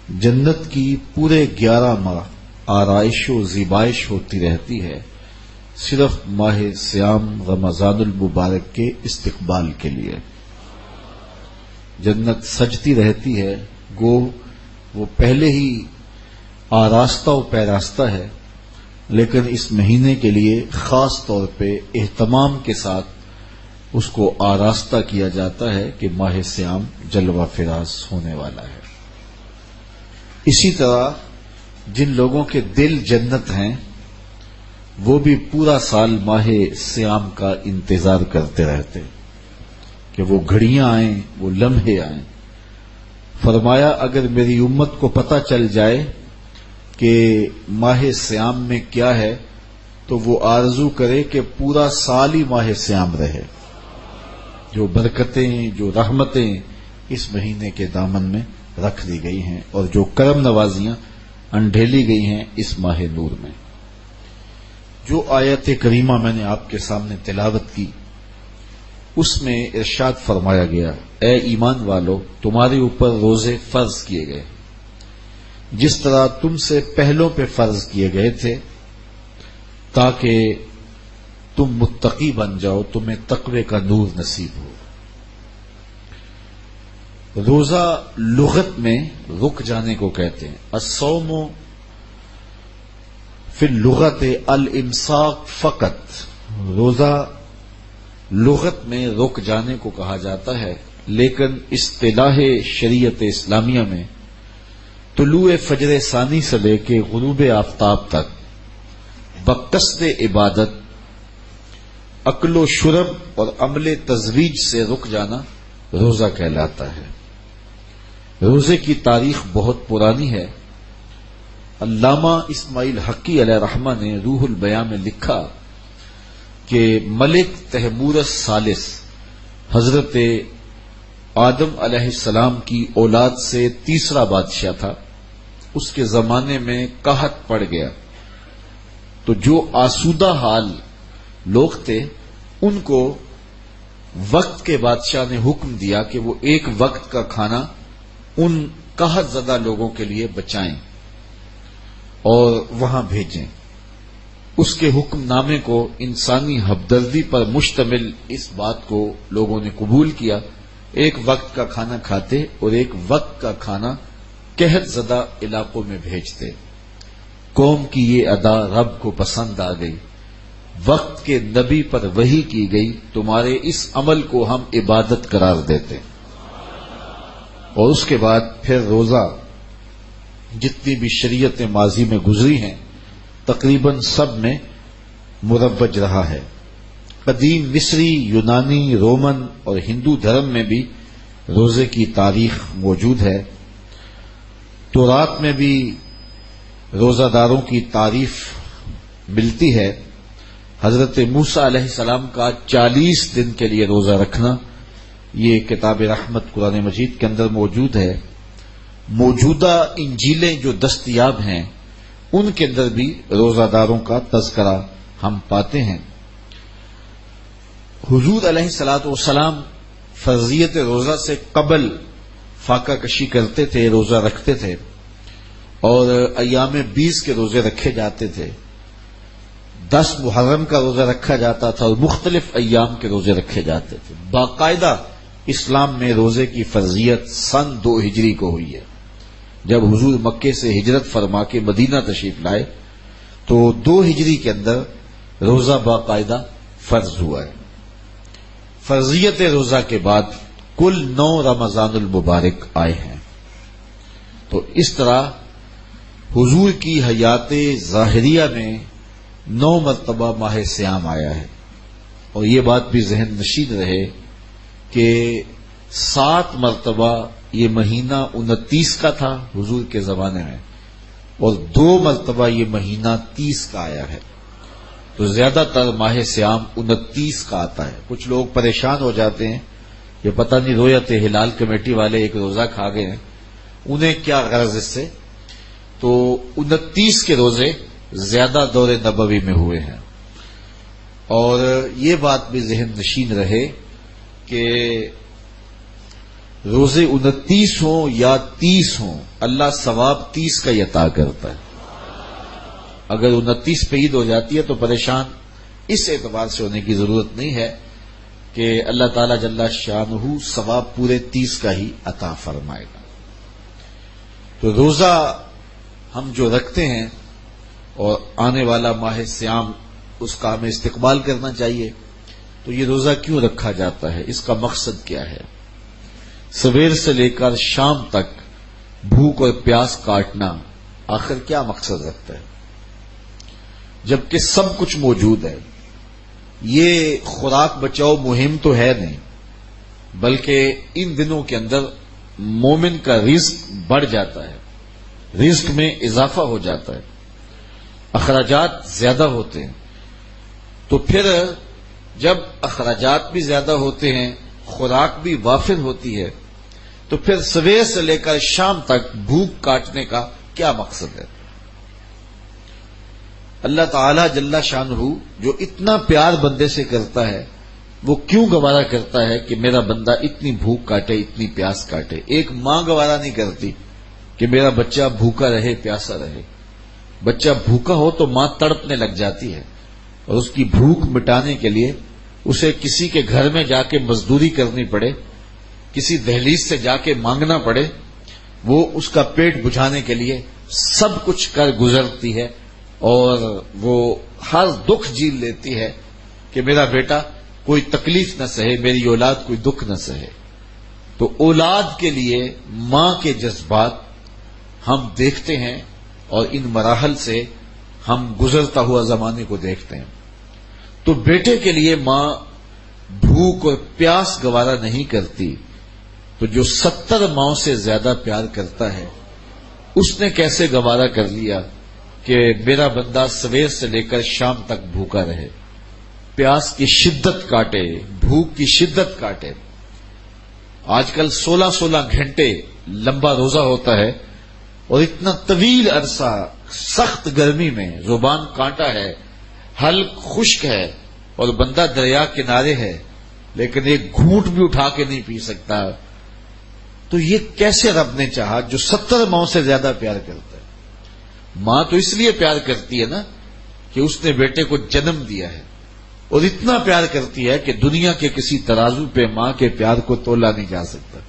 جنت کی پورے 11 ماہ آرائش و زیبائش ہوتی رہتی ہے صرف ماہ صیام رمضان المبارک کے استقبال کے لیے. جنت سجتی رہتی ہے، گو وہ پہلے ہی آراستہ و پیراستہ ہے، لیکن اس مہینے کے لیے خاص طور پہ اہتمام کے ساتھ اس کو آراستہ کیا جاتا ہے کہ ماہ صیام جلوہ فراز ہونے والا ہے. اسی طرح جن لوگوں کے دل جنت ہیں وہ بھی پورا سال ماہ صیام کا انتظار کرتے رہتے کہ وہ گھڑیاں آئیں، وہ لمحے آئیں. فرمایا اگر میری امت کو پتہ چل جائے کہ ماہ صیام میں کیا ہے تو وہ آرزو کرے کہ پورا سال ہی ماہ صیام رہے. جو برکتیں، جو رحمتیں اس مہینے کے دامن میں رکھ دی گئی ہیں اور جو کرم نوازیاں انڈھیلی گئی ہیں اس ماہ نور میں. جو آیت کریمہ میں نے آپ کے سامنے تلاوت کی اس میں ارشاد فرمایا گیا، اے ایمان والو تمہارے اوپر روزے فرض کیے گئے جس طرح تم سے پہلوں پہ فرض کیے گئے تھے تاکہ تم متقی بن جاؤ، تمہیں تقوی کا نور نصیب ہو. روزہ لغت میں رک جانے کو کہتے ہیں. الصوم فی اللغت الامساک فقط، روزہ لغت میں رک جانے کو کہا جاتا ہے، لیکن اصطلاح شریعت اسلامیہ میں طلوع فجر ثانی سے لے کے غروب آفتاب تک بقصد عبادت، اکل و شرب اور عمل تزویج سے رک جانا روزہ کہلاتا ہے. روزے کی تاریخ بہت پرانی ہے. علامہ اسماعیل حقی علیہ رحمہ نے روح البیاں میں لکھا کہ ملک تیمورس ثالث حضرت آدم علیہ السلام کی اولاد سے تیسرا بادشاہ تھا. اس کے زمانے میں قحط پڑ گیا تو جو آسودہ حال لوگ تھے ان کو وقت کے بادشاہ نے حکم دیا کہ وہ ایک وقت کا کھانا ان قحط زدہ لوگوں کے لیے بچائیں اور وہاں بھیجیں. اس کے حکم نامے کو انسانی ہمدردی پر مشتمل اس بات کو لوگوں نے قبول کیا. ایک وقت کا کھانا کھاتے اور ایک وقت کا کھانا قحط زدہ علاقوں میں بھیجتے. قوم کی یہ ادا رب کو پسند آ گئی. وقت کے نبی پر وحی کی گئی، تمہارے اس عمل کو ہم عبادت قرار دیتے. اور اس کے بعد پھر روزہ جتنی بھی شریعت ماضی میں گزری ہیں تقریباً سب میں مروج رہا ہے. قدیم مصری، یونانی، رومن اور ہندو دھرم میں بھی روزے کی تاریخ موجود ہے. تورات میں بھی روزہ داروں کی تعریف ملتی ہے. حضرت موسیٰ علیہ السلام کا 40 دن کے لیے روزہ رکھنا یہ کتاب رحمت قرآن مجید کے اندر موجود ہے. موجودہ انجیلیں جو دستیاب ہیں ان کے اندر بھی روزہ داروں کا تذکرہ ہم پاتے ہیں. حضور علیہ الصلوۃ والسلام فرضیت روزہ سے قبل فاقہ کشی کرتے تھے، روزہ رکھتے تھے اور ایام 20 کے روزے رکھے جاتے تھے. 10 محرم کا روزہ رکھا جاتا تھا اور مختلف ایام کے روزے رکھے جاتے تھے. باقاعدہ اسلام میں روزے کی فرضیت سن 2 ہجری کو ہوئی ہے. جب حضور مکے سے ہجرت فرما کے مدینہ تشریف لائے تو 2 ہجری کے اندر روزہ باقاعدہ فرض ہوا ہے. فرضیت روزہ کے بعد کل 9 رمضان المبارک آئے ہیں. تو اس طرح حضور کی حیات ظاہریہ میں 9 مرتبہ ماہ صیام آیا ہے. اور یہ بات بھی ذہن نشین رہے کہ 7 مرتبہ یہ مہینہ 29 کا تھا حضور کے زمانے میں اور 2 مرتبہ یہ مہینہ 30 کا آیا ہے. تو زیادہ تر ماہ صیام 29 کا آتا ہے. کچھ لوگ پریشان ہو جاتے ہیں یہ پتہ نہیں رویت ہلال کمیٹی والے ایک روزہ کھا گئے ہیں، انہیں کیا غرض اس سے. تو 29 کے روزے زیادہ دور نبوی میں ہوئے ہیں. اور یہ بات بھی ذہن نشین رہے کہ روزے 29 ہوں یا 30 ہوں، اللہ ثواب 30 کا ہی عطا کرتا ہے۔ اگر 29 پہ عید ہو جاتی ہے تو پریشان اس اعتبار سے ہونے کی ضرورت نہیں ہے کہ اللہ تعالی جل شانہ ثواب پورے 30 کا ہی عطا فرمائے گا۔ تو روزہ ہم جو رکھتے ہیں اور آنے والا ماہ صیام اس کا ہمیں استقبال کرنا چاہیے، تو یہ روزہ کیوں رکھا جاتا ہے، اس کا مقصد کیا ہے؟ سویر سے لے کر شام تک بھوک اور پیاس کاٹنا آخر کیا مقصد رکھتا ہے؟ جبکہ سب کچھ موجود ہے، یہ خوراک بچاؤ مہم تو ہے نہیں، بلکہ ان دنوں کے اندر مومن کا رزق بڑھ جاتا ہے، رزق میں اضافہ ہو جاتا ہے، اخراجات زیادہ ہوتے ہیں۔ تو پھر جب اخراجات بھی زیادہ ہوتے ہیں، خوراک بھی وافر ہوتی ہے، تو پھر سویر سے لے کر شام تک بھوک کاٹنے کا کیا مقصد ہے؟ اللہ تعالی جل شانہ جو اتنا پیار بندے سے کرتا ہے، وہ کیوں گوارا کرتا ہے کہ میرا بندہ اتنی بھوک کاٹے، اتنی پیاس کاٹے؟ ایک ماں گوارا نہیں کرتی کہ میرا بچہ بھوکا رہے، پیاسا رہے۔ بچہ بھوکا ہو تو ماں تڑپنے لگ جاتی ہے، اور اس کی بھوک مٹانے کے لیے اسے کسی کے گھر میں جا کے مزدوری کرنی پڑے، کسی دہلیز سے جا کے مانگنا پڑے، وہ اس کا پیٹ بجھانے کے لیے سب کچھ کر گزرتی ہے، اور وہ ہر دکھ جھیل لیتی ہے کہ میرا بیٹا کوئی تکلیف نہ سہے، میری اولاد کوئی دکھ نہ سہے۔ تو اولاد کے لیے ماں کے جذبات ہم دیکھتے ہیں، اور ان مراحل سے ہم گزرتا ہوا زمانے کو دیکھتے ہیں۔ تو بیٹے کے لیے ماں بھوک اور پیاس گوارا نہیں کرتی، تو جو 70 ماؤں سے زیادہ پیار کرتا ہے، اس نے کیسے گوارا کر لیا کہ میرا بندہ سویر سے لے کر شام تک بھوکا رہے، پیاس کی شدت کاٹے، بھوک کی شدت کاٹے۔ آج کل 16 گھنٹے لمبا روزہ ہوتا ہے، اور اتنا طویل عرصہ سخت گرمی میں زبان کانٹا ہے، حلق خشک ہے، اور بندہ دریا کنارے ہے، لیکن ایک گھونٹ بھی اٹھا کے نہیں پی سکتا۔ تو یہ کیسے رب نے چاہا جو 70 ماؤں سے زیادہ پیار کرتا ہے؟ ماں تو اس لیے پیار کرتی ہے نا کہ اس نے بیٹے کو جنم دیا ہے، اور اتنا پیار کرتی ہے کہ دنیا کے کسی ترازو پہ ماں کے پیار کو تولا نہیں جا سکتا۔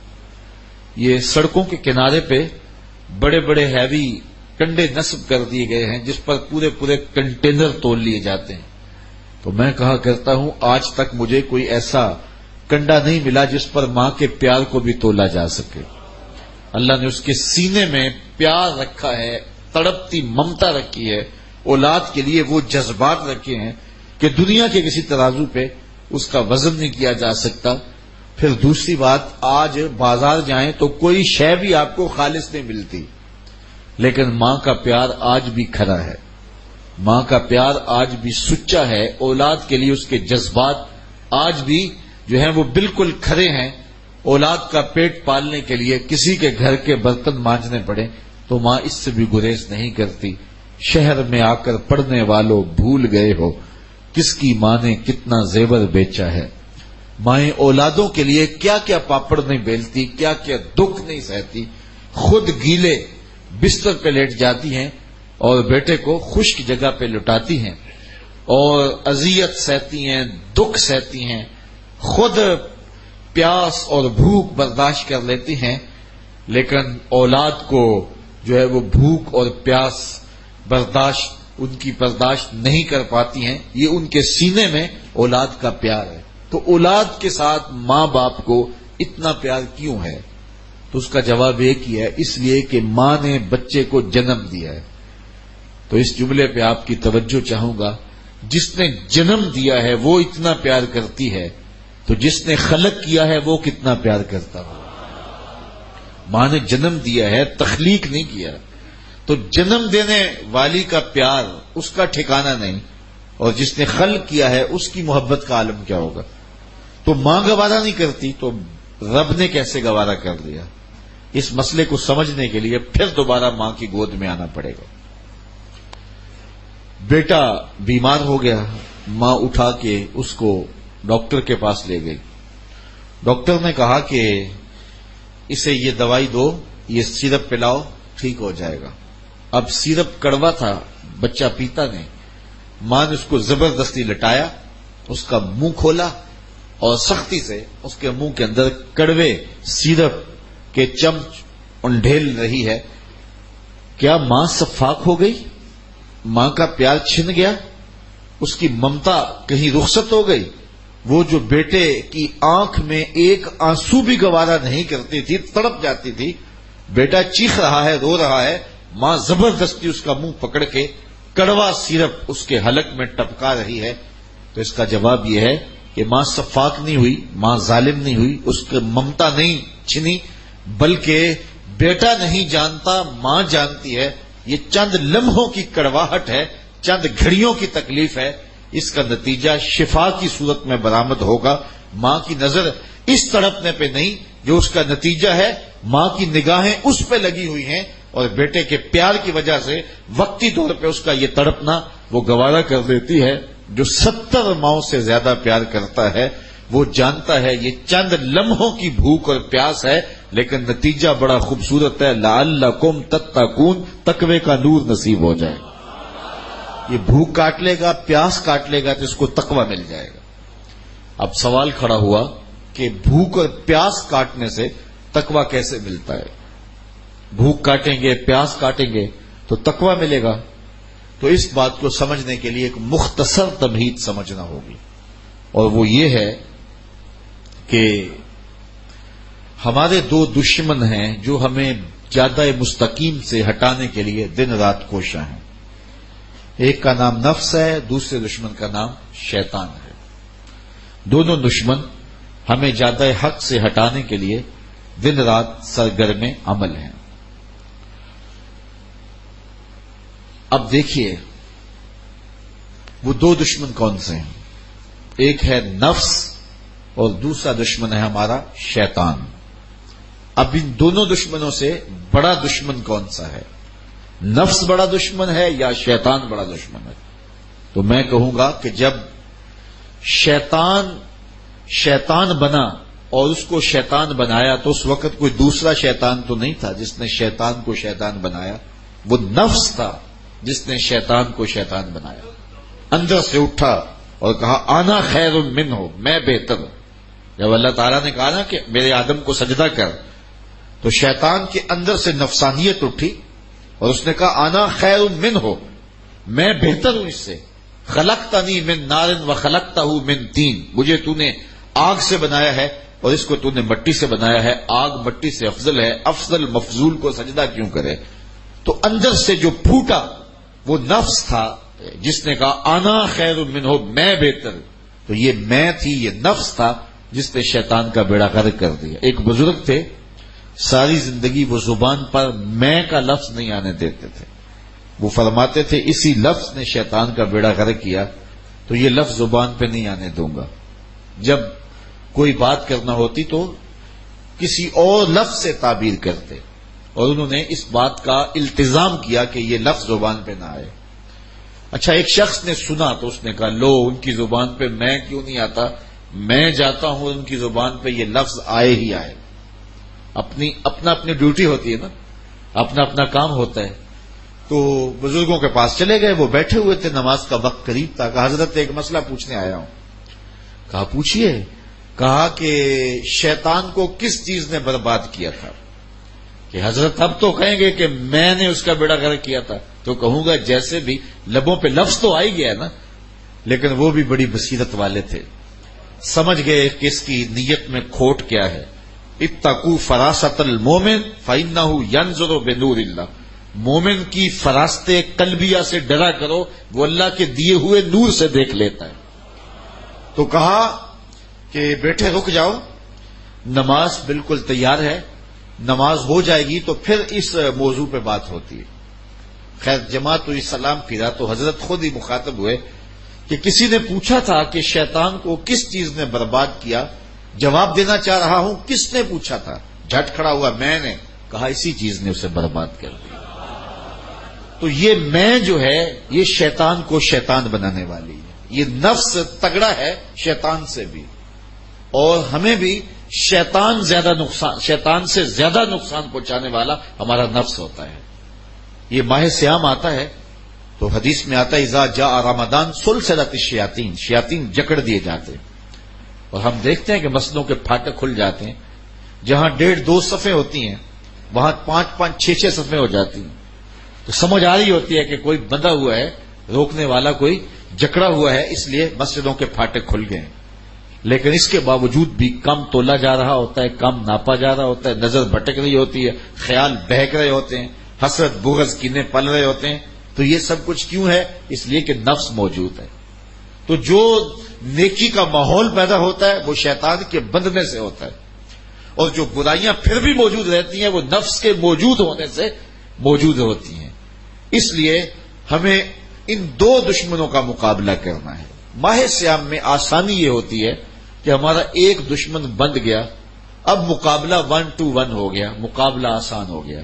یہ سڑکوں کے کنارے پہ بڑے بڑے ہیوی کنڈے نصب کر دیے گئے ہیں، جس پر پورے کنٹینر تول لیے جاتے ہیں۔ تو میں کہا کرتا ہوں، آج تک مجھے کوئی ایسا کنڈا نہیں ملا جس پر ماں کے پیار کو بھی تولا جا سکے۔ اللہ نے اس کے سینے میں پیار رکھا ہے، تڑپتی ممتا رکھی ہے، اولاد کے لیے وہ جذبات رکھے ہیں کہ دنیا کے کسی ترازو پہ اس کا وزن نہیں کیا جا سکتا۔ پھر دوسری بات، آج بازار جائیں تو کوئی شے بھی آپ کو خالص نہیں ملتی، لیکن ماں کا پیار آج بھی کھرا ہے، ماں کا پیار آج بھی سچا ہے، اولاد کے لیے اس کے جذبات آج بھی جو ہیں وہ بالکل کھرے ہیں۔ اولاد کا پیٹ پالنے کے لیے کسی کے گھر کے برتن مانجنے پڑے تو ماں اس سے بھی گریز نہیں کرتی۔ شہر میں آ کر پڑھنے والوں بھول گئے ہو کس کی ماں نے کتنا زیور بیچا ہے۔ مائیں اولادوں کے لیے کیا کیا پاپڑ نہیں بیلتی، کیا کیا دکھ نہیں سہتی، خود گیلے بستر پہ لیٹ جاتی ہیں اور بیٹے کو خشک جگہ پہ لٹاتی ہیں، اور اذیت سہتی ہیں، دکھ سہتی ہیں، خود پیاس اور بھوک برداشت کر لیتی ہیں، لیکن اولاد کو جو ہے وہ بھوک اور پیاس ان کی برداشت نہیں کر پاتی ہیں۔ یہ ان کے سینے میں اولاد کا پیار ہے۔ تو اولاد کے ساتھ ماں باپ کو اتنا پیار کیوں ہے؟ تو اس کا جواب ایک ہی ہے، اس لیے کہ ماں نے بچے کو جنم دیا ہے۔ تو اس جملے پہ آپ کی توجہ چاہوں گا، جس نے جنم دیا ہے وہ اتنا پیار کرتی ہے، تو جس نے خلق کیا ہے وہ کتنا پیار کرتا ہو۔ ماں نے جنم دیا ہے، تخلیق نہیں کیا، تو جنم دینے والی کا پیار اس کا ٹھکانہ نہیں، اور جس نے خلق کیا ہے اس کی محبت کا عالم کیا ہوگا۔ تو ماں گوارا نہیں کرتی تو رب نے کیسے گوارا کر لیا؟ اس مسئلے کو سمجھنے کے لیے پھر دوبارہ ماں کی گود میں آنا پڑے گا۔ بیٹا بیمار ہو گیا، ماں اٹھا کے اس کو ڈاکٹر کے پاس لے گئی۔ ڈاکٹر نے کہا کہ اسے یہ دوائی دو، یہ سیرپ پلاؤ، ٹھیک ہو جائے گا۔ اب سیرپ کڑوا تھا، بچہ پیتا نہیں، ماں نے اس کو زبردستی لٹایا، اس کا منہ کھولا اور سختی سے اس کے منہ کے اندر کڑوے سیرپ کے چمچ انڈھیل رہی ہے۔ کیا ماں صفاق ہو گئی؟ ماں کا پیار چھن گیا؟ اس کی ممتا کہیں رخصت ہو گئی؟ وہ جو بیٹے کی آنکھ میں ایک آنسو بھی گوارا نہیں کرتی تھی، تڑپ جاتی تھی، بیٹا چیخ رہا ہے، رو رہا ہے، ماں زبردستی اس کا منہ پکڑ کے کڑوا سیرپ اس کے حلق میں ٹپکا رہی ہے، تو اس کا جواب یہ ہے کہ ماں صفاق نہیں ہوئی، ماں ظالم نہیں ہوئی، اس کی ممتا نہیں چھنی، بلکہ بیٹا نہیں جانتا، ماں جانتی ہے۔ یہ چند لمحوں کی کڑواہٹ ہے، چند گھڑیوں کی تکلیف ہے، اس کا نتیجہ شفا کی صورت میں برآمد ہوگا۔ ماں کی نظر اس تڑپنے پہ نہیں جو اس کا نتیجہ ہے، ماں کی نگاہیں اس پہ لگی ہوئی ہیں، اور بیٹے کے پیار کی وجہ سے وقتی طور پہ اس کا یہ تڑپنا وہ گوارا کر دیتی ہے۔ جو 70 ماؤں سے زیادہ پیار کرتا ہے وہ جانتا ہے یہ چند لمحوں کی بھوک اور پیاس ہے، لیکن نتیجہ بڑا خوبصورت ہے، لعلکم تتقون، تقوی کا نور نصیب ہو جائے گا۔ یہ بھوک کاٹ لے گا، پیاس کاٹ لے گا تو اس کو تقوی مل جائے گا۔ اب سوال کھڑا ہوا کہ بھوک اور پیاس کاٹنے سے تقوی کیسے ملتا ہے؟ بھوک کاٹیں گے، پیاس کاٹیں گے تو تقوی ملے گا۔ تو اس بات کو سمجھنے کے لیے ایک مختصر تمہید سمجھنا ہوگی، اور وہ یہ ہے کہ ہمارے دو دشمن ہیں جو ہمیں جادہ مستقیم سے ہٹانے کے لیے دن رات کوشاں ہیں۔ ایک کا نام نفس ہے، دوسرے دشمن کا نام شیطان ہے۔ دونوں دشمن ہمیں جادہ حق سے ہٹانے کے لیے دن رات سرگرم عمل ہیں۔ اب دیکھیے وہ دو دشمن کون سے ہیں؟ ایک ہے نفس اور دوسرا دشمن ہے ہمارا شیطان۔ اب ان دونوں دشمنوں سے بڑا دشمن کون سا ہے؟ نفس بڑا دشمن ہے یا شیطان بڑا دشمن ہے؟ تو میں کہوں گا کہ جب شیطان بنا اور اس کو شیطان بنایا تو اس وقت کوئی دوسرا شیطان تو نہیں تھا جس نے شیطان کو شیطان بنایا، وہ نفس تھا جس نے شیطان کو شیطان بنایا۔ اندر سے اٹھا اور کہا آنا خیر منہ، میں بہتر ہوں۔ جب اللہ تعالیٰ نے کہا نا کہ میرے آدم کو سجدہ کر، تو شیطان کے اندر سے نفسانیت اٹھی اور اس نے کہا آنا خیر منہ، میں بہتر ہوں اس سے۔ خلقتنی من نار وخلقتہ من طین، مجھے تو نے آگ سے بنایا ہے اور اس کو تو نے مٹی سے بنایا ہے، آگ مٹی سے افضل ہے، افضل مفضول کو سجدہ کیوں کرے؟ تو اندر سے جو پھوٹا وہ نفس تھا جس نے کہا آنا خیر منہ، میں بہتر۔ تو یہ میں تھی، یہ نفس تھا جس نے شیطان کا بیڑا غرق کر دیا۔ ایک بزرگ تھے، ساری زندگی وہ زبان پر میں کا لفظ نہیں آنے دیتے تھے۔ وہ فرماتے تھے اسی لفظ نے شیطان کا بیڑا غرق کیا، تو یہ لفظ زبان پہ نہیں آنے دوں گا۔ جب کوئی بات کرنا ہوتی تو کسی اور لفظ سے تعبیر کرتے، اور انہوں نے اس بات کا التزام کیا کہ یہ لفظ زبان پہ نہ آئے۔ اچھا ایک شخص نے سنا تو اس نے کہا لو ان کی زبان پہ میں کیوں نہیں آتا، میں جاتا ہوں ان کی زبان پہ یہ لفظ آئے ہی آئے۔ اپنی ڈیوٹی ہوتی ہے نا، اپنا کام ہوتا ہے۔ تو بزرگوں کے پاس چلے گئے، وہ بیٹھے ہوئے تھے، نماز کا وقت قریب تھا۔ کہا حضرت ایک مسئلہ پوچھنے آیا ہوں۔ کہا پوچھیے۔ کہا کہ شیطان کو کس چیز نے برباد کیا تھا؟ کہ حضرت اب تو کہیں گے کہ میں نے اس کا بیڑا غرق کیا تھا، تو کہوں گا جیسے بھی لبوں پہ لفظ تو آ ہی گیا نا، لیکن وہ بھی بڑی بصیرت والے تھے، سمجھ گئے کہ اس کی نیت میں کھوٹ کیا ہے۔ اتقوا فراست المومن فإنہ ینظر بنور اللہ، مومن کی فراست قلبیہ سے ڈرا کرو، وہ اللہ کے دیے ہوئے نور سے دیکھ لیتا ہے۔ تو کہا کہ بیٹھے رک جاؤ، نماز بالکل تیار ہے، نماز ہو جائے گی تو پھر اس موضوع پہ بات ہوتی ہے۔ خیر جماعت ہوئی، سلام پھرا تو حضرت خود ہی مخاطب ہوئے کہ کسی نے پوچھا تھا کہ شیطان کو کس چیز نے برباد کیا، جواب دینا چاہ رہا ہوں کس نے پوچھا تھا؟ جھٹ کھڑا ہوا میں نے، کہا اسی چیز نے اسے برباد کر دیا۔ تو یہ میں جو ہے یہ شیطان کو شیطان بنانے والی ہے، یہ نفس تگڑا ہے شیطان سے بھی، اور ہمیں بھی شیطان سے زیادہ نقصان پہنچانے والا ہمارا نفس ہوتا ہے. یہ ماہ سیام آتا ہے تو حدیث میں آتا ہے اذا جاء رمضان سلسلۃ الشیاطین، شیاطین جکڑ دیے جاتے ہیں. اور ہم دیکھتے ہیں کہ مسجدوں کے پھاٹک کھل جاتے ہیں، جہاں 1.5-2 صفیں ہوتی ہیں وہاں 5-5 6-6 صفیں ہو جاتی ہیں. تو سمجھ آ رہی ہوتی ہے کہ کوئی بندہ ہوا ہے، روکنے والا کوئی جکڑا ہوا ہے، اس لیے مسجدوں کے پھاٹک کھل گئے ہیں. لیکن اس کے باوجود بھی کم تولا جا رہا ہوتا ہے، کم ناپا جا رہا ہوتا ہے، نظر بھٹک رہی ہوتی ہے، خیال بہک رہے ہوتے ہیں، حسرت بغض کینے پل رہے ہوتے ہیں. تو یہ سب کچھ کیوں ہے؟ اس لیے کہ نفس موجود ہے. تو جو نیکی کا ماحول پیدا ہوتا ہے وہ شیطان کے بندنے سے ہوتا ہے، اور جو برائیاں پھر بھی موجود رہتی ہیں وہ نفس کے موجود ہونے سے موجود ہوتی ہیں. اس لیے ہمیں ان 2 دشمنوں کا مقابلہ کرنا ہے. ماہ سیام میں آسانی یہ ہوتی ہے کہ ہمارا ایک دشمن بند گیا، اب مقابلہ 1 to 1 ہو گیا، مقابلہ آسان ہو گیا.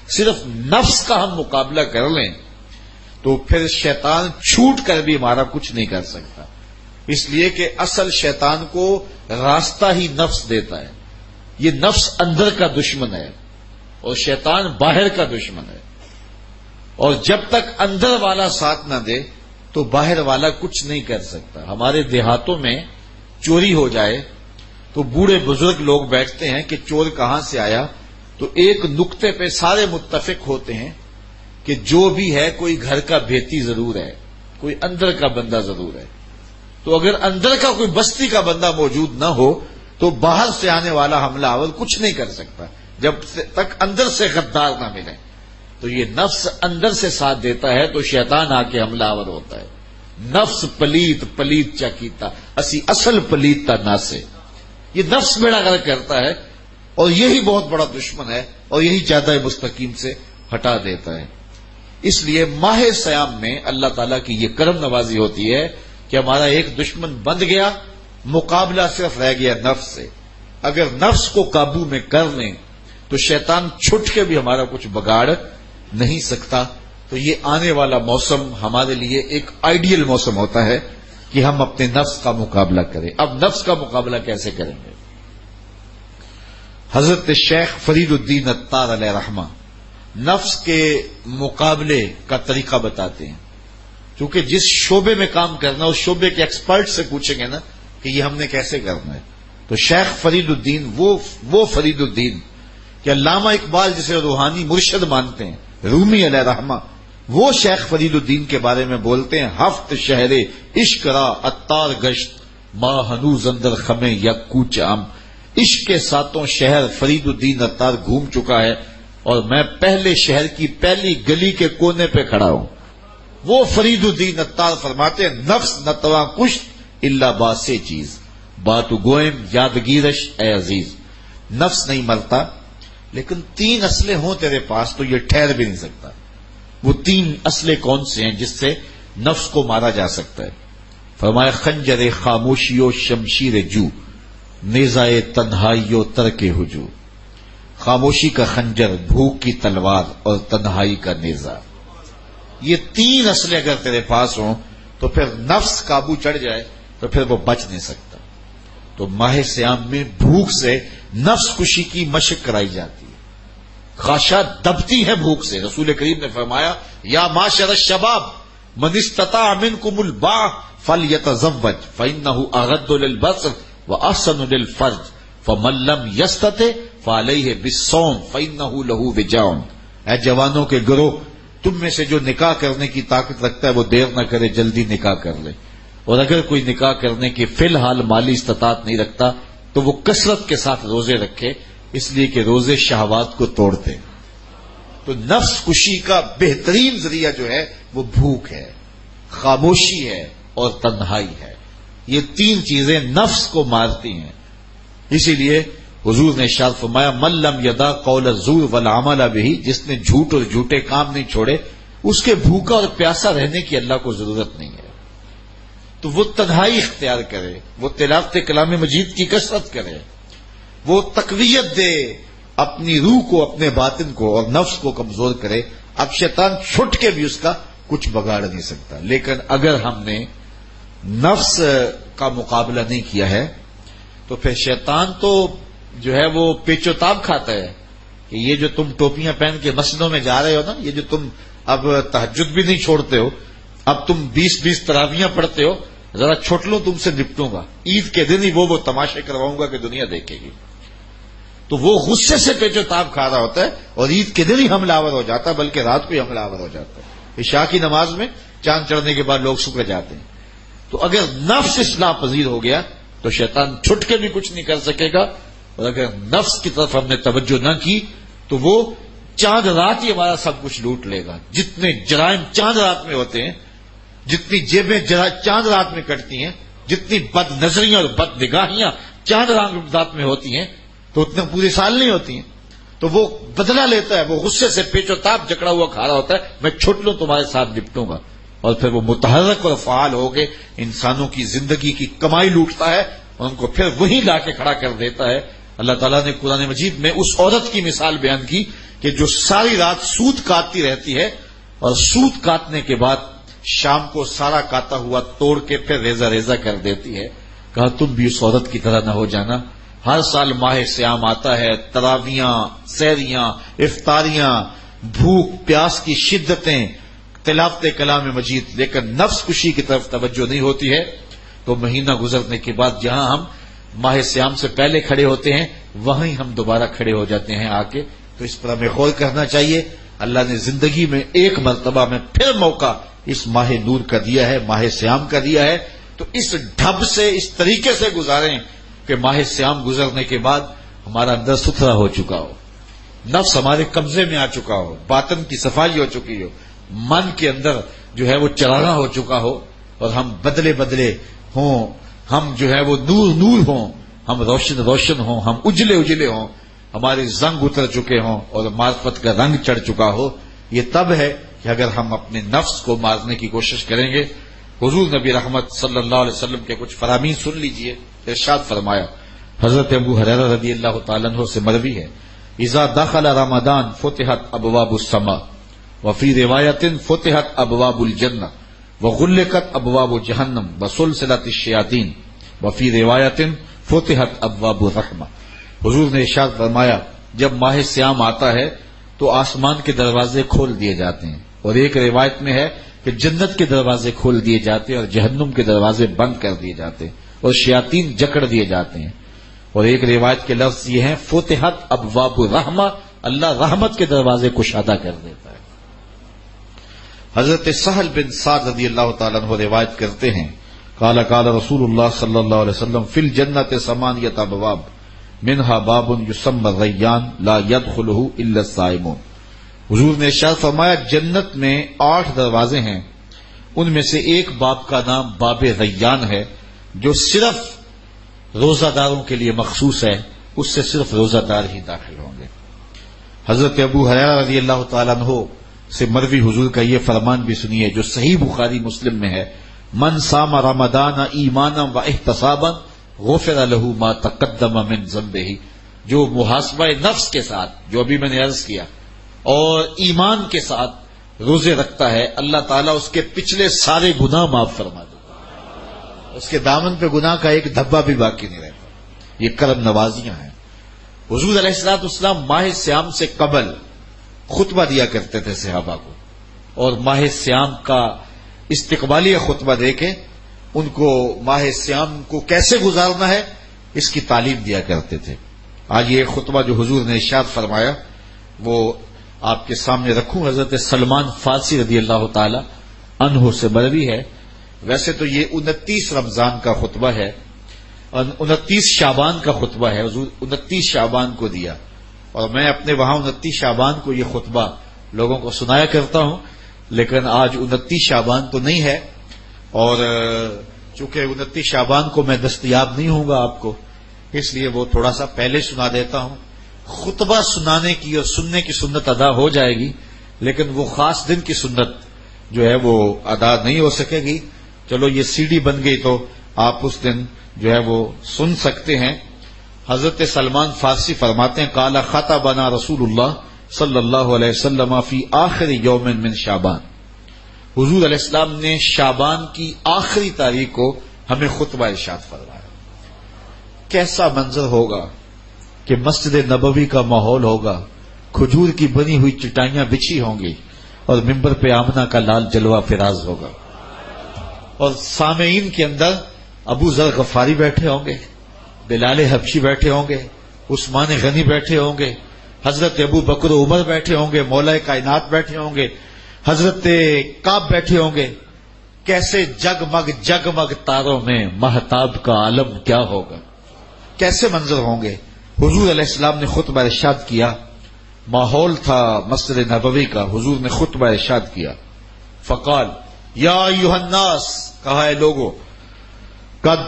صرف نفس کا ہم مقابلہ کر لیں تو پھر شیطان چھوٹ کر بھی ہمارا کچھ نہیں کر سکتا. اس لیے کہ اصل شیطان کو راستہ ہی نفس دیتا ہے. یہ نفس اندر کا دشمن ہے اور شیطان باہر کا دشمن ہے. اور جب تک اندر والا ساتھ نہ دے تو باہر والا کچھ نہیں کر سکتا. ہمارے دیہاتوں میں چوری ہو جائے تو بوڑھے بزرگ لوگ بیٹھتے ہیں کہ چور کہاں سے آیا، تو ایک نقطے پہ سارے متفق ہوتے ہیں کہ جو بھی ہے کوئی گھر کا بھیتی ضرور ہے، کوئی اندر کا بندہ ضرور ہے. تو اگر اندر کا کوئی بستی کا بندہ موجود نہ ہو تو باہر سے آنے والا حملہ آور کچھ نہیں کر سکتا جب تک اندر سے غدار نہ ملے. تو یہ نفس اندر سے ساتھ دیتا ہے تو شیطان آ کے حملہ آور ہوتا ہے. نفس پلیت چاکیتا اسی اصل پلیت تا ناسے. یہ نفس بیڑا غرق کرتا ہے اور یہی بہت بڑا دشمن ہے اور یہی جادہ مستقیم سے ہٹا دیتا ہے. اس لیے ماہ سیام میں اللہ تعالیٰ کی یہ کرم نوازی ہوتی ہے کہ ہمارا ایک دشمن بند گیا، مقابلہ صرف رہ گیا نفس سے. اگر نفس کو قابو میں کر لیں تو شیطان چھٹ کے بھی ہمارا کچھ بگاڑ نہیں سکتا. تو یہ آنے والا موسم ہمارے لیے ایک آئیڈیل موسم ہوتا ہے کہ ہم اپنے نفس کا مقابلہ کریں. اب نفس کا مقابلہ کیسے کریں گے؟ حضرت شیخ فرید الدین عطار علیہ رحمہ نفس کے مقابلے کا طریقہ بتاتے ہیں. کیونکہ جس شعبے میں کام کرنا اس شعبے کے ایکسپرٹ سے پوچھیں گے نا کہ یہ ہم نے کیسے کرنا ہے. تو شیخ فرید الدین وہ فرید الدین کہ علامہ اقبال جسے روحانی مرشد مانتے ہیں، رومی علیہ رحمہ، وہ شیخ فرید الدین کے بارے میں بولتے ہیں ہفت شہر عشق را عطار گشت ماں ہنوز اندر خمے یا کوچ عام. عشق کے 7 شہر فرید الدین عطار گھوم چکا ہے اور میں پہلے شہر کی پہلی گلی کے کونے پہ کھڑا ہوں. وہ فرید الدین عطار فرماتے ہیں نفس نتواں کشت الا باسے چیز بات گوئم یادگیرش اے عزیز. نفس نہیں مرتا لیکن 3 اسلحے ہوں تیرے پاس تو یہ ٹھہر بھی نہیں سکتا. وہ 3 اسلحے کون سے ہیں جس سے نفس کو مارا جا سکتا ہے؟ فرمایا خنجر خاموشی و شمشیر جو نیزائے تنہائی و ترک ہجو. خاموشی کا خنجر، بھوک کی تلوار اور تنہائی کا نیزہ. یہ 3 اسلحے اگر تیرے پاس ہوں تو پھر نفس قابو چڑھ جائے تو پھر وہ بچ نہیں سکتا. تو ماہ سیام میں بھوک سے نفس کشی کی مشق کرائی جاتی ہے. خاشاک دبتی ہے بھوک سے. رسول کریم نے فرمایا یا معاشر الشباب من استطاع منکم الباء فلیتزوج فانہ اغض للبصر واحسن للفرج فمن لم یستطع فعلیہ بالصوم فانہ لہ وجاء. اے جوانوں کے گروہ، تم میں سے جو نکاح کرنے کی طاقت رکھتا ہے وہ دیر نہ کرے، جلدی نکاح کر لے. اور اگر کوئی نکاح کرنے کی فی الحال مالی استطاعت نہیں رکھتا تو وہ کثرت کے ساتھ روزے رکھے، اس لیے کہ روزے شہوات کو توڑتے. تو نفس کشی کا بہترین ذریعہ جو ہے وہ بھوک ہے، خاموشی ہے اور تنہائی ہے. یہ 3 چیزیں نفس کو مارتی ہیں. اسی لیے حضور نے ارشاد فرمایا من لم یدع قول الزور والعمل به، جس نے جھوٹ اور جھوٹے کام نہیں چھوڑے اس کے بھوکا اور پیاسا رہنے کی اللہ کو ضرورت نہیں ہے. تو وہ تنہائی اختیار کرے، وہ تلاوت کلام مجید کی کثرت کرے، وہ تقویت دے اپنی روح کو، اپنے باطن کو، اور نفس کو کمزور کرے. اب شیطان چھٹ کے بھی اس کا کچھ بگاڑ نہیں سکتا. لیکن اگر ہم نے نفس کا مقابلہ نہیں کیا ہے تو پھر شیطان تو جو ہے وہ پیچ و تاب کھاتا ہے کہ یہ جو تم ٹوپیاں پہن کے مسجدوں میں جا رہے ہو نا، یہ جو تم اب تہجد بھی نہیں چھوڑتے ہو، اب تم 20 تراویحاں پڑھتے ہو، ذرا چھوٹ لو تم سے نپٹوں گا، عید کے دن ہی وہ تماشے کرواؤں گا کہ دنیا دیکھے گی. تو وہ غصے سے پیچ و تاب کھا رہا ہوتا ہے اور عید کے دن ہی حملہ آور ہو جاتا ہے، بلکہ رات کو ہی حملہ آور ہو جاتا ہے. عشاء کی نماز میں چاند چڑھنے کے بعد لوگ سکڑ جاتے ہیں. تو اگر نفس اصلاح پذیر ہو گیا تو شیطان چھٹ کے بھی کچھ نہیں کر سکے گا، اور اگر نفس کی طرف ہم نے توجہ نہ کی تو وہ چاند رات ہی ہمارا سب کچھ لوٹ لے گا. جتنے جرائم چاند رات میں ہوتے ہیں، جتنی جیبیں چاند رات میں کٹتی ہیں، جتنی بد نظریاں اور بد نگاہیاں چاند رات میں ہوتی ہیں، تو اتنے پورے سال نہیں ہوتی ہیں. تو وہ بدلہ لیتا ہے، وہ غصے سے پیچ و تاب جکڑا ہوا کھا رہا ہوتا ہے، میں چھوٹ لوں تمہارے ساتھ نپٹوں گا. اور پھر وہ متحرک اور فعال ہو کے انسانوں کی زندگی کی کمائی لوٹتا ہے اور ان کو پھر وہی لا کے کھڑا کر دیتا ہے. اللہ تعالیٰ نے قرآن مجید میں اس عورت کی مثال بیان کی کہ جو ساری رات سوت کاٹتی رہتی ہے اور سوت کاٹنے کے بعد شام کو سارا کاتا ہوا توڑ کے پھر ریزہ ریزہ کر دیتی ہے. کہا تم بھی اس عورت کی طرح نہ ہو جانا. ہر سال ماہ سیام آتا ہے، تراویاں، سحریاں، افطاریاں، بھوک پیاس کی شدتیں، تلاوت کلام مجید، لیکن نفس کشی کی طرف توجہ نہیں ہوتی ہے. تو مہینہ گزرنے کے بعد جہاں ہم ماہ سیام سے پہلے کھڑے ہوتے ہیں وہیں ہم دوبارہ کھڑے ہو جاتے ہیں آ کے. تو اس پر ہمیں غور کرنا چاہیے. اللہ نے زندگی میں ایک مرتبہ میں پھر موقع اس ماہ نور کا دیا ہے، ماہ سیام کا دیا ہے. تو اس ڈھب سے، اس طریقے سے گزاریں کہ ماہ سیام گزرنے کے بعد ہمارا اندر ستھرا ہو چکا ہو، نفس ہمارے قبضے میں آ چکا ہو، باطن کی صفائی ہو چکی ہو، من کے اندر جو ہے وہ چراغاں ہو چکا ہو، اور ہم بدلے بدلے ہوں، ہم جو ہے وہ نور نور ہوں، ہم روشن روشن ہوں، ہم اجلے اجلے ہوں، ہمارے زنگ اتر چکے ہوں اور معرفت کا رنگ چڑھ چکا ہو. یہ تب ہے کہ اگر ہم اپنے نفس کو مارنے کی کوشش کریں گے. حضور نبی رحمت صلی اللہ علیہ وسلم کے کچھ فرامین سن لیجئے. ارشاد فرمایا، حضرت ابو ہریرہ رضی اللہ تعالیٰ عنہ سے مروی ہے، اذا دخل رمضان فتحت ابواب السماء وفی روایت فتحت ابواب الجنہ وغلقت ابواب جہنم وسلسلت الشیاطین وفی روایت فتحت ابواب الرحمہ. حضور نے ارشاد فرمایا جب ماہ سیام آتا ہے تو آسمان کے دروازے کھول دیے جاتے ہیں، اور ایک روایت میں ہے کہ جنت کے دروازے کھول دیے جاتے ہیں اور جہنم کے دروازے بند کر دیے جاتے ہیں اور شیاطین جکڑ دیے جاتے ہیں. اور ایک روایت کے لفظ یہ ہیں فتحت ابواب الرحمہ، اللہ رحمت کے دروازے کشادہ کر دیتا ہے. حضرت سہل بن سعد رضی اللہ تعالیٰ عنہ روایت کرتے ہیں، قال قال رسول اللہ صلی اللہ علیہ وسلم فی الجنت ثمانیۃ ابواب منہا باب یسمى الریان لا يدخلہ الا الصائمون. حضور نے ارشاد فرمایا جنت میں 8 دروازے ہیں، ان میں سے ایک باب کا نام باب ریان ہے جو صرف روزہ داروں کے لیے مخصوص ہے، اس سے صرف روزہ دار ہی داخل ہوں گے. حضرت ابو ہریرہ رضی اللہ تعالیٰ عنہ سے مروی حضور کا یہ فرمان بھی سنیے جو صحیح بخاری مسلم میں ہے، من صام رمضان ایمانا و احتسابا غفر له ما تقدم من ذنبہ. جو محاسبہ نفس کے ساتھ، جو ابھی میں نے عرض کیا، اور ایمان کے ساتھ روزے رکھتا ہے، اللہ تعالیٰ اس کے پچھلے سارے گناہ معاف فرما دیتا ہے، اس کے دامن پہ گناہ کا ایک دھبا بھی باقی نہیں رہتا. یہ کرم نوازیاں ہیں. حضور علیہ الصلوۃ والسلام ماہ سیام سے قبل خطبہ دیا کرتے تھے صحابہ کو، اور ماہ سیام کا استقبالیہ خطبہ دے کے ان کو ماہ سیام کو کیسے گزارنا ہے اس کی تعلیم دیا کرتے تھے. آج یہ خطبہ جو حضور نے ارشاد فرمایا وہ آپ کے سامنے رکھوں. حضرت سلمان فارسی رضی اللہ تعالی عنہ سے مروی ہے. ویسے تو یہ 29 رمضان کا خطبہ ہے اور 29 شعبان کا خطبہ ہے. حضور 29 شعبان کو دیا، اور میں اپنے وہاں 29 شعبان کو یہ خطبہ لوگوں کو سنایا کرتا ہوں، لیکن آج 29 شعبان تو نہیں ہے، اور چونکہ 29 شعبان کو میں دستیاب نہیں ہوں گا آپ کو، اس لیے وہ تھوڑا سا پہلے سنا دیتا ہوں. خطبہ سنانے کی اور سننے کی سنت ادا ہو جائے گی، لیکن وہ خاص دن کی سنت جو ہے وہ ادا نہیں ہو سکے گی. چلو یہ سی ڈی بن گئی تو آپ اس دن جو ہے وہ سن سکتے ہیں. حضرت سلمان فارسی فرماتے ہیں قال خطبنا رسول اللہ صلی اللہ علیہ وسلم فی آخر یوم من شعبان. حضور علیہ السلام نے شعبان کی آخری تاریخ کو ہمیں خطبہ ارشاد فرمایا. کیسا منظر ہوگا کہ مسجد نبوی کا ماحول ہوگا، کھجور کی بنی ہوئی چٹائیاں بچھی ہوں گی اور ممبر پہ آمنہ کا لال جلوہ فراز ہوگا، اور سامعین کے اندر ابو ذر غفاری بیٹھے ہوں گے، بلال حبشی بیٹھے ہوں گے، عثمان غنی بیٹھے ہوں گے، حضرت ابو بکر عمر بیٹھے ہوں گے، مولا کائنات بیٹھے ہوں گے، حضرت کعب بیٹھے ہوں گے. کیسے جگمگ جگمگ تاروں میں مہتاب کا عالم کیا ہوگا، کیسے منظر ہوں گے. حضور علیہ السلام نے خطبہ ارشاد کیا، ماحول تھا مسجد نبوی کا، حضور نے خطبہ ارشاد کیا. فقال یا ایھا الناس، کہا ہے لوگو، قد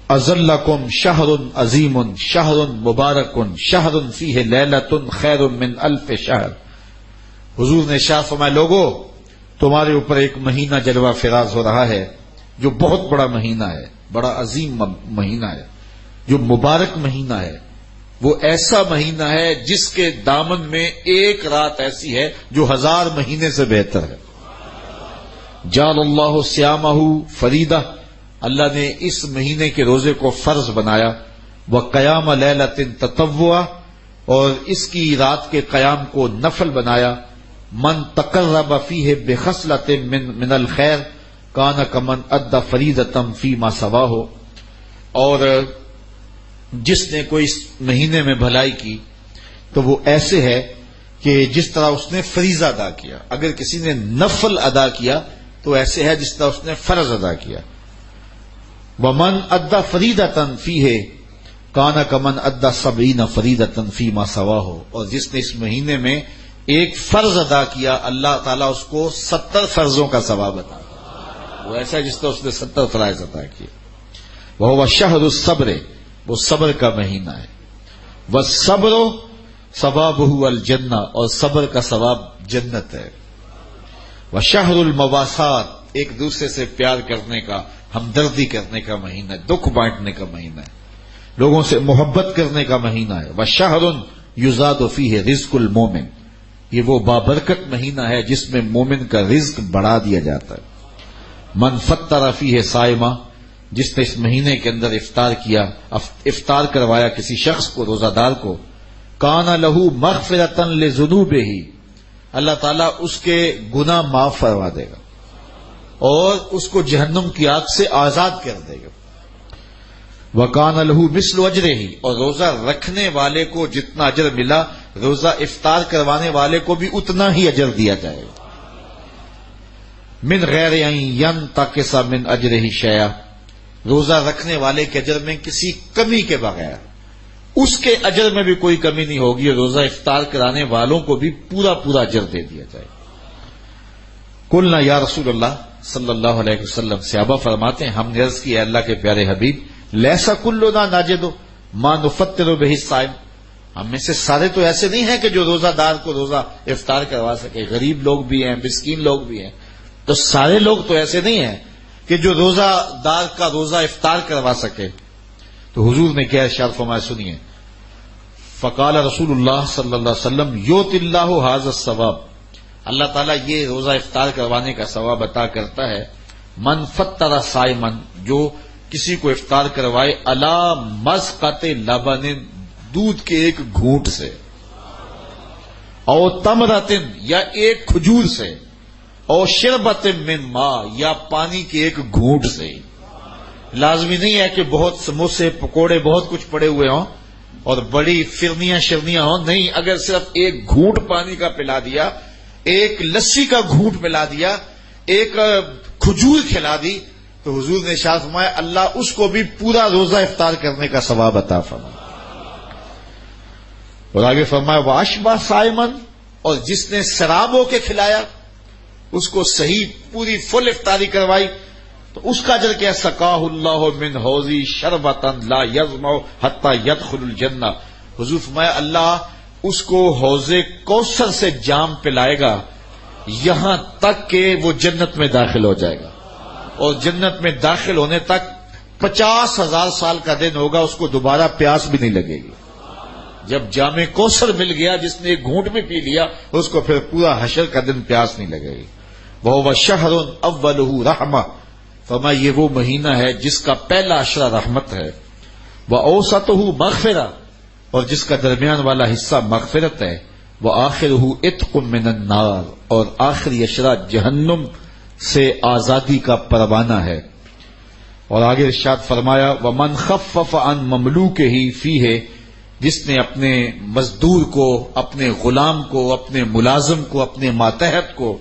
اظلکم شہر عظیم شہر مبارک شہر فیہ لیلۃ خیر من الف شہر. حضور نے ارشاد فرمایا، لوگو تمہارے اوپر ایک مہینہ جلوہ فراز ہو رہا ہے جو بہت بڑا مہینہ ہے، بڑا عظیم مہینہ ہے، جو مبارک مہینہ ہے. وہ ایسا مہینہ ہے جس کے دامن میں ایک رات ایسی ہے جو 1000 مہینے سے بہتر ہے. جعل اللہ صیامہ فریدہ، اللہ نے اس مہینے کے روزے کو فرض بنایا. وقیام لیلۃ تطوعا، اور اس کی رات کے قیام کو نفل بنایا. من تقرب فیہ بخصلۃ من الخیر کان کمن ادى فریضۃ فیما سواہ، اور جس نے کوئی اس مہینے میں بھلائی کی تو وہ ایسے ہے کہ جس طرح اس نے فریضہ ادا کیا. اگر کسی نے نفل ادا کیا تو ایسے ہے جس طرح اس نے فرض ادا کیا. ومن ادى فریضۃ فیہ کان کمن ادى 70 فریضۃ فیما سواہ، اور جس نے اس مہینے میں ایک فرض ادا کیا اللہ تعالیٰ اس کو 70 فرضوں کا ثواب عطا کرے. وہ ایسا ہے جس طرح اس نے 70 فرائض ادا کیے. وہو شہر الصبر، وہ صبر کا مہینہ ہے. والصبر ثوابہ الجنہ، اور صبر کا ثواب جنت ہے. وشہر المواسات، ایک دوسرے سے پیار کرنے کا، ہمدردی کرنے کا مہینہ ہے، دکھ بانٹنے کا مہینہ ہے، لوگوں سے محبت کرنے کا مہینہ ہے. وشہر یزاد فیہ رزق المومن، یہ وہ بابرکت مہینہ ہے جس میں مومن کا رزق بڑھا دیا جاتا ہے. من فطر فیہ صائمہ، جس نے اس مہینے کے اندر افطار کروایا کسی شخص کو، روزہ دار کو، کان لہ مغفرۃ لذنوبہ، اللہ تعالیٰ اس کے گناہ معاف فرما دے گا اور اس کو جہنم کی آگ سے آزاد کر دے گا. وکان لہ مثل اجرہ، اور روزہ رکھنے والے کو جتنا اجر ملا روزہ افطار کروانے والے کو بھی اتنا ہی اجر دیا جائے گا. من غیر ان ینتقص من اجرہ شیئا، روزہ رکھنے والے کے اجر میں کسی کمی کے بغیر، اس کے اجر میں بھی کوئی کمی نہیں ہوگی، روزہ افطار کرانے والوں کو بھی پورا پورا اجر دے دیا جائے. قلنا یا رسول اللہ صلی اللہ علیہ وسلم، صحابہ فرماتے ہیں ہم نے عرض کی، اے اللہ کے پیارے حبیب، لیسا کلنا ناجد ما نفطر بہ الصائم، ہم میں سے سارے تو ایسے نہیں ہیں کہ جو روزہ دار کو روزہ افطار کروا سکے، غریب لوگ بھی ہیں، مسکین لوگ بھی ہیں، تو سارے لوگ تو ایسے نہیں ہیں کہ جو روزہ دار کا روزہ افطار کروا سکے. تو حضور نے کیا ارشاد فرمایا، سنیے. فقال رسول اللہ صلی اللہ علیہ وسلم یؤتی اللہ ھذا الثواب، اللہ تعالیٰ یہ روزہ افطار کروانے کا ثواب عطا کرتا ہے. من فطر صائما، جو کسی کو افطار کروائے، علی مسقط لبن، دودھ کے ایک گھونٹ سے، او تمرۃ، یا ایک کھجور سے، او شربۃ من ماء، یا پانی کے ایک گھونٹ سے. لازمی نہیں ہے کہ بہت سموسے پکوڑے بہت کچھ پڑے ہوئے ہوں اور بڑی فرنیاں شرنیاں ہوں، نہیں، اگر صرف ایک گھونٹ پانی کا پلا دیا، ایک لسی کا گھونٹ پلا دیا، ایک کھجور کھلا دی، تو حضور نے ارشاد فرمایا اللہ اس کو بھی پورا روزہ افطار کرنے کا ثواب عطا فرمائے. اور آگے فرمایا واشبع صائمن، اور جس نے شراب ہو کے کھلایا، اس کو صحیح پوری فل افطاری کروائی، تو اس کا اجر کیا، سقاہ اللہ من حوضی شربۃ لا یظمأ حتی یدخل الجنہ. حضور فرمایا اللہ اس کو حوض کوثر سے جام پلائے گا یہاں تک کہ وہ جنت میں داخل ہو جائے گا، اور جنت میں داخل ہونے تک 50,000 سال کا دن ہوگا، اس کو دوبارہ پیاس بھی نہیں لگے گی. جب جام کوثر مل گیا، جس نے ایک گھونٹ بھی پی لیا، اس کو پھر پورا حشر کا دن پیاس نہیں لگے گی. وَهُوَ شَهْرٌ أَوَّلُهُ رَحْمَةٌ، فرمایا یہ وہ مہینہ ہے جس کا پہلا عشرہ رحمت ہے. وَأَوْسَطُهُ مَغْفِرَةٌ، اور جس کا درمیان والا حصہ مغفرت ہے، وآخرہ عتق من النار، اور آخری اشرا جہنم سے آزادی کا پروانہ ہے۔ اور آگے ارشاد فرمایا ومن خفف عن مملوکہ فیہ، جس نے اپنے مزدور کو، اپنے غلام کو، اپنے ملازم کو، اپنے ماتحت کو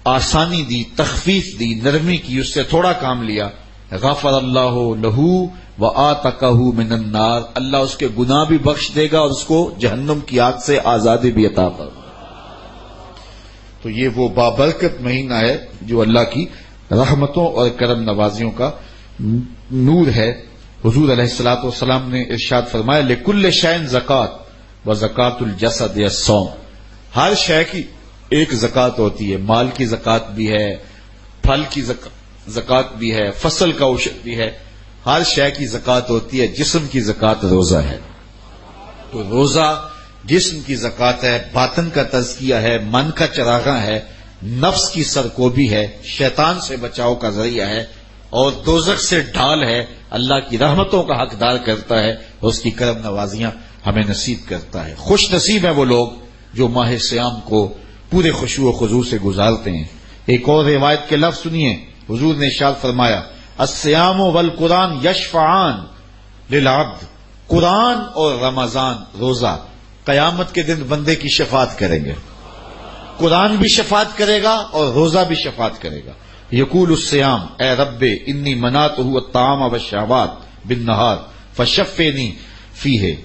آسانی دی، تخفیف دی، نرمی کی، اس سے تھوڑا کام لیا، غفر اللہ لہ وآتقہ من النار، اللہ اس کے گناہ بھی بخش دے گا اور اس کو جہنم کی آگ سے آزادی بھی عطا فرمائے گا۔ تو یہ وہ بابرکت مہینہ ہے جو اللہ کی رحمتوں اور کرم نوازیوں کا نور ہے۔ حضور علیہ الصلوۃ والسلام نے ارشاد فرمایا لکل شیء زکات وزکات الجسد الصوم، ہر شے کی ایک زکات ہوتی ہے، مال کی زکات بھی ہے، پھل کی زکات بھی ہے، فصل کا عشر بھی ہے، ہر شے کی زکات ہوتی ہے۔ جسم کی زکات روزہ ہے، تو روزہ جسم کی زکات ہے، باطن کا تزکیہ ہے، من کا چراغاں ہے، نفس کی سرکوبی ہے، شیطان سے بچاؤ کا ذریعہ ہے، اور دوزخ سے ڈھال ہے، اللہ کی رحمتوں کا حقدار کرتا ہے اور اس کی کرم نوازیاں ہمیں نصیب کرتا ہے۔ خوش نصیب ہیں وہ لوگ جو ماہ سیام کو پورے خشوع و خضوع سے گزارتے ہیں۔ ایک اور روایت کے لفظ سنیے، حضور نے ارشاد فرمایا الصیام والقرآن یشفعان للعبد، قرآن اور رمضان روزہ قیامت کے دن بندے کی شفاعت کریں گے، قرآن بھی شفاعت کرے گا اور روزہ بھی شفاعت کرے گا۔ یقول الصیام اے رب انی منعتہ الطعام والشہوات بالنہار فشفنی فیہ،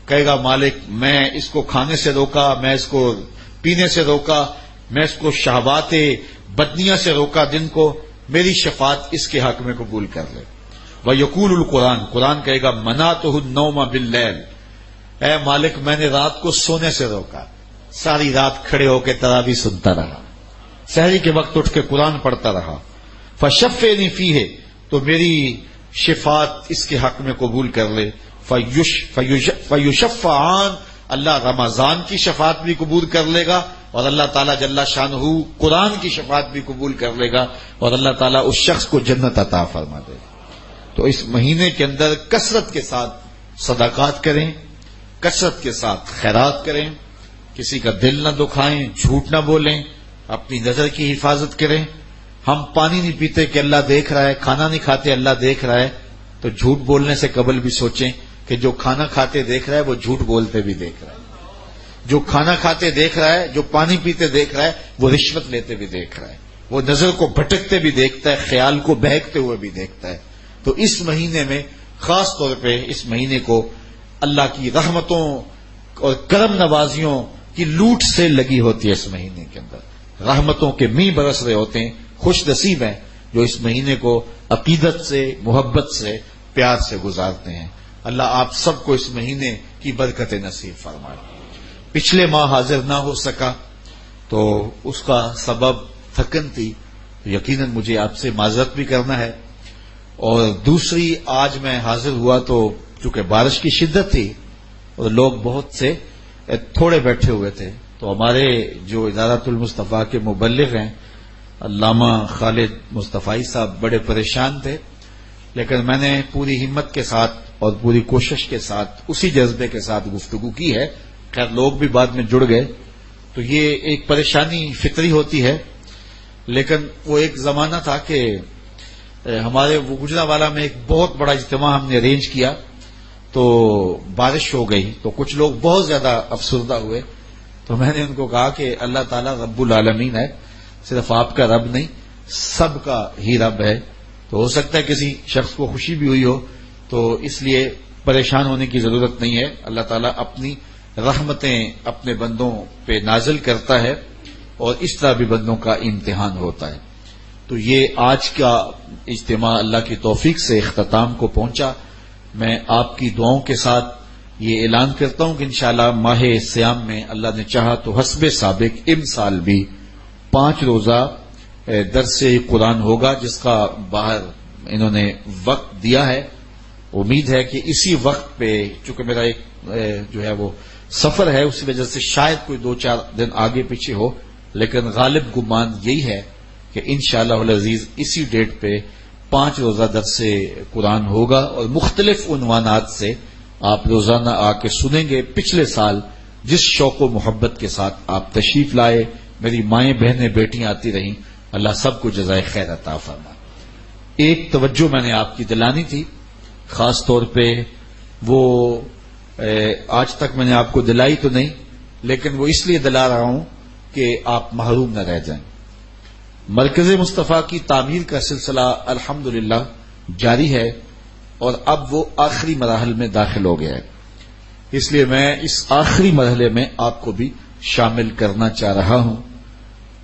کہے گا مالک میں اس کو کھانے سے روکا، میں اس کو پینے سے روکا، میں اس کو شہوات بدنیاں سے روکا دن کو، میری شفاعت اس کے حق میں قبول کر لے۔ ویقول القرآن، قرآن کہے گا منعتہ النوم باللیل، اے مالک میں نے رات کو سونے سے روکا، ساری رات کھڑے ہو کے تراویح سنتا رہا، سحری کے وقت اٹھ کے قرآن پڑھتا رہا، فشفنی فیہ، تو میری شفاعت اس کے حق میں قبول کر لے۔ فیشفعان، اللہ رمضان کی شفاعت بھی قبول کر لے گا اور اللہ تعالیٰ جل شانہ قرآن کی شفاعت بھی قبول کر لے گا اور اللہ تعالیٰ اس شخص کو جنت عطا فرما دے گا۔ تو اس مہینے کے اندر کثرت کے ساتھ صدقات کریں، کثرت کے ساتھ خیرات کریں، کسی کا دل نہ دکھائیں، جھوٹ نہ بولیں، اپنی نظر کی حفاظت کریں۔ ہم پانی نہیں پیتے کہ اللہ دیکھ رہا ہے، کھانا نہیں کھاتے اللہ دیکھ رہا ہے، تو جھوٹ بولنے سے قبل بھی سوچیں کہ جو کھانا کھاتے دیکھ رہا ہے وہ جھوٹ بولتے بھی دیکھ رہا ہے، جو کھانا کھاتے دیکھ رہا ہے، جو پانی پیتے دیکھ رہا ہے، وہ رشوت لیتے بھی دیکھ رہا ہے، وہ نظر کو بھٹکتے بھی دیکھتا ہے، خیال کو بہکتے ہوئے بھی دیکھتا ہے۔ تو اس مہینے میں خاص طور پہ اس مہینے کو اللہ کی رحمتوں اور کرم نوازیوں کی لوٹ سے لگی ہوتی ہے۔ اس مہینے کے اندر رحمتوں کے میਂہ برس رہے ہوتے ہیں، خوش نصیب ہیں جو اس مہینے کو عقیدت سے، محبت سے، پیار سے گزارتے ہیں۔ اللہ آپ سب کو اس مہینے کی برکت نصیب فرمائے۔ پچھلے ماہ حاضر نہ ہو سکا تو اس کا سبب تھکن تھی، یقیناً مجھے آپ سے معذرت بھی کرنا ہے، اور دوسری آج میں حاضر ہوا تو چونکہ بارش کی شدت تھی اور لوگ بہت سے تھوڑے بیٹھے ہوئے تھے، تو ہمارے جو ادارۃ المصطفیٰ کے مبلغ ہیں علامہ خالد مصطفی صاحب بڑے پریشان تھے، لیکن میں نے پوری ہمت کے ساتھ اور پوری کوشش کے ساتھ اسی جذبے کے ساتھ گفتگو کی ہے۔ خیر لوگ بھی بعد میں جڑ گئے، تو یہ ایک پریشانی فطری ہوتی ہے، لیکن وہ ایک زمانہ تھا کہ ہمارے وہ گجرانوالہ میں ایک بہت بڑا اجتماع ہم نے ارینج کیا، تو بارش ہو گئی تو کچھ لوگ بہت زیادہ افسردہ ہوئے، تو میں نے ان کو کہا کہ اللہ تعالیٰ رب العالمین ہے، صرف آپ کا رب نہیں سب کا ہی رب ہے، تو ہو سکتا ہے کسی شخص کو خوشی بھی ہوئی ہو، تو اس لیے پریشان ہونے کی ضرورت نہیں ہے۔ اللہ تعالیٰ اپنی رحمتیں اپنے بندوں پہ نازل کرتا ہے اور اس طرح بھی بندوں کا امتحان ہوتا ہے۔ تو یہ آج کا اجتماع اللہ کی توفیق سے اختتام کو پہنچا۔ میں آپ کی دعاؤں کے ساتھ یہ اعلان کرتا ہوں کہ انشاءاللہ ماہ سیام میں اللہ نے چاہا تو حسب سابق امسال بھی 5 روزہ درس قرآن ہوگا، جس کا باہر انہوں نے وقت دیا ہے۔ امید ہے کہ اسی وقت پہ، چونکہ میرا ایک جو ہے وہ سفر ہے، اسی وجہ سے شاید کوئی 2-4 دن آگے پیچھے ہو، لیکن غالب گمان یہی ہے کہ انشاءاللہ العزیز اسی ڈیٹ پہ 5 روزہ درس قرآن ہوگا اور مختلف عنوانات سے آپ روزانہ آ کے سنیں گے پچھلے سال جس شوق و محبت کے ساتھ آپ تشریف لائے، میری مائیں بہنیں بیٹیاں آتی رہیں، اللہ سب کو جزائے خیر عطا فرمائے۔ ایک توجہ میں نے آپ کی دلانی تھی، خاص طور پہ وہ آج تک میں نے آپ کو دلائی تو نہیں، لیکن وہ اس لیے دلا رہا ہوں کہ آپ محروم نہ رہ جائیں۔ مرکز مصطفیٰ کی تعمیر کا سلسلہ الحمدللہ جاری ہے اور اب وہ آخری مراحل میں داخل ہو گیا ہے، اس لیے میں اس آخری مرحلے میں آپ کو بھی شامل کرنا چاہ رہا ہوں۔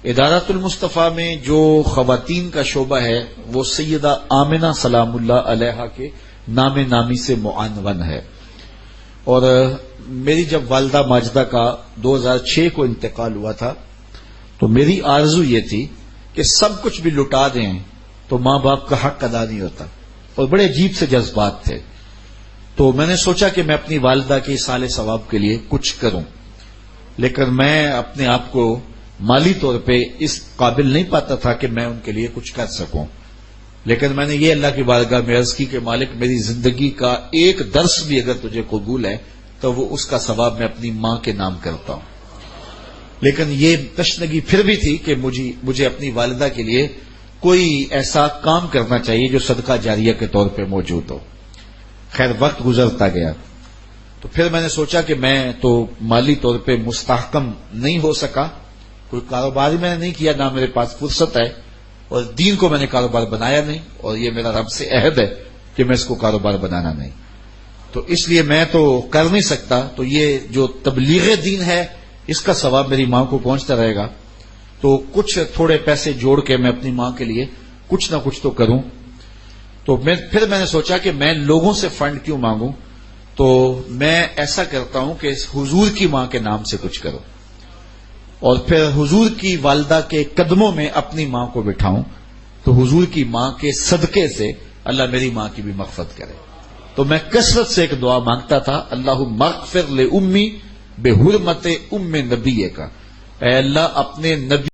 ادارۃ المصطفیٰ میں جو خواتین کا شعبہ ہے وہ سیدہ آمنہ سلام اللہ علیہا کے نام نامی سے معنون ہے، اور میری جب والدہ ماجدہ کا 2006 کو انتقال ہوا تھا تو میری آرزو یہ تھی کہ سب کچھ بھی لٹا دیں تو ماں باپ کا حق ادا نہیں ہوتا، اور بڑے عجیب سے جذبات تھے۔ تو میں نے سوچا کہ میں اپنی والدہ کے سال ثواب کے لیے کچھ کروں، لیکن میں اپنے آپ کو مالی طور پہ اس قابل نہیں پاتا تھا کہ میں ان کے لیے کچھ کر سکوں، لیکن میں نے یہ اللہ کی بارگاہ میں عرض کی کہ مالک میری زندگی کا ایک درس بھی اگر تجھے قبول ہے تو وہ اس کا ثواب میں اپنی ماں کے نام کرتا ہوں۔ لیکن یہ تشنگی پھر بھی تھی کہ مجھے اپنی والدہ کے لیے کوئی ایسا کام کرنا چاہیے جو صدقہ جاریہ کے طور پہ موجود ہو۔ خیر وقت گزرتا گیا تو پھر میں نے سوچا کہ میں تو مالی طور پہ مستحکم نہیں ہو سکا، کوئی کاروبار میں نے نہیں کیا، نہ میرے پاس فرصت ہے، اور دین کو میں نے کاروبار بنایا نہیں، اور یہ میرا رب سے عہد ہے کہ میں اس کو کاروبار بنانا نہیں، تو اس لیے میں تو کر نہیں سکتا، تو یہ جو تبلیغ دین ہے اس کا ثواب میری ماں کو پہنچتا رہے گا، تو کچھ تھوڑے پیسے جوڑ کے میں اپنی ماں کے لیے کچھ نہ کچھ تو کروں۔ تو پھر میں نے سوچا کہ میں لوگوں سے فنڈ کیوں مانگوں، تو میں ایسا کرتا ہوں کہ حضور کی ماں کے نام سے کچھ کروں، اور پھر حضور کی والدہ کے قدموں میں اپنی ماں کو بٹھاؤں، تو حضور کی ماں کے صدقے سے اللہ میری ماں کی بھی مغفرت کرے۔ تو میں کثرت سے ایک دعا مانگتا تھا، اللہم اغفر لأمی بحرمت ام نبی کا، اے اللہ اپنے نبی